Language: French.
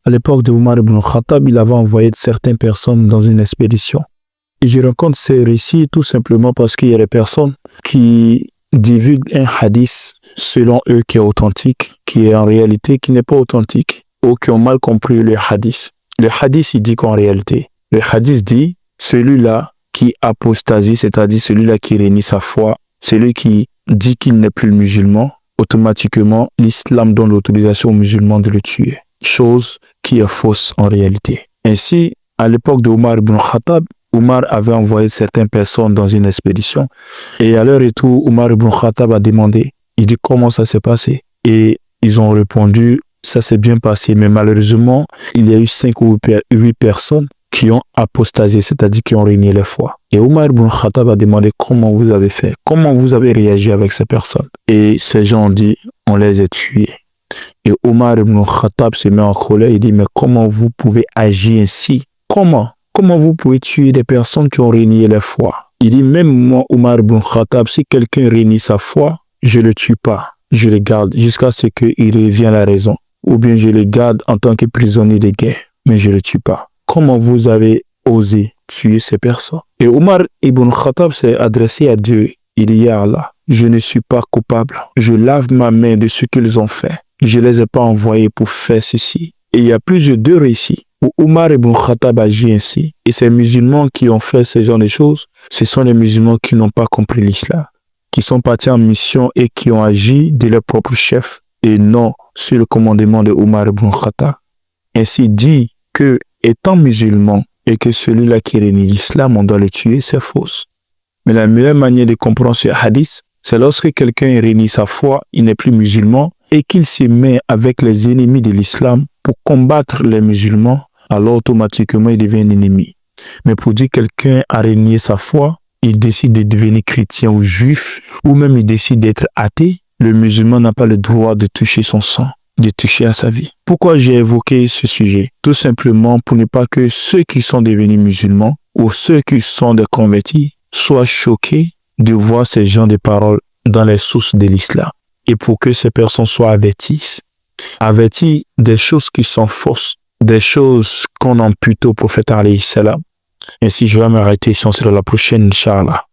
à l'époque de Omar ibn Khattab, il avait envoyé certaines personnes dans une expédition. Et je raconte ces récits tout simplement parce qu'il y a des personnes qui divulguent un hadith selon eux qui est authentique, qui est en réalité qui n'est pas authentique, ou qui ont mal compris le hadith. Le hadith, il dit qu'en réalité, le hadith dit celui-là qui apostasie, c'est-à-dire celui-là qui renie sa foi, celui qui dit qu'il n'est plus musulman, automatiquement, l'islam donne l'autorisation aux musulmans de le tuer. Chose qui est fausse en réalité. Ainsi, à l'époque de Omar ibn Khattab, Omar avait envoyé certaines personnes dans une expédition et à leur retour, Omar ibn Khattab a demandé, il dit comment ça s'est passé et ils ont répondu, ça s'est bien passé, mais malheureusement, il y a eu 5 ou 8 personnes qui ont apostasié, c'est-à-dire qui ont renié la foi. Et Omar ibn Khattab a demandé comment vous avez fait, comment vous avez réagi avec ces personnes. Et ces gens ont dit, on les a tués. Et Omar ibn Khattab se met en colère, il dit, mais comment vous pouvez agir ainsi? Comment vous pouvez tuer des personnes qui ont renié la foi? Il dit, même moi, Omar ibn Khattab, si quelqu'un renie sa foi, je ne le tue pas. Je le garde jusqu'à ce qu'il revienne à la raison. Ou bien je le garde en tant que prisonnier de guerre, mais je ne le tue pas. Comment vous avez osé tuer ces personnes? Et Omar ibn Khattab s'est adressé à Dieu. Il dit, Ya Allah, je ne suis pas coupable. Je lave ma main de ce qu'ils ont fait. Je ne les ai pas envoyés pour faire ceci. Et il y a plusieurs deux récits où Omar ibn Khattab agit ainsi. Et ces musulmans qui ont fait ce genre de choses, ce sont les musulmans qui n'ont pas compris l'islam, qui sont partis en mission et qui ont agi de leur propre chef et non sur le commandement de Omar ibn Khattab. Ainsi dit que, étant musulman et que celui-là qui renie l'islam, on doit le tuer, c'est fausse. Mais la meilleure manière de comprendre ce hadith, c'est lorsque quelqu'un renie sa foi, il n'est plus musulman et qu'il se met avec les ennemis de l'islam pour combattre les musulmans, alors automatiquement il devient un ennemi. Mais pour dire que quelqu'un a renié sa foi, il décide de devenir chrétien ou juif, ou même il décide d'être athée, le musulman n'a pas le droit de toucher son sang, de toucher à sa vie. Pourquoi j'ai évoqué ce sujet? Tout simplement pour ne pas que ceux qui sont devenus musulmans ou ceux qui sont des convertis soient choqués de voir ces genres de paroles dans les sources de l'islam. Et pour que ces personnes soient averties des choses qui sont fausses, des choses qu'on impute au prophète alayhi salam. Ainsi, je vais m'arrêter ici, on se retrouve la prochaine, Inch'Allah.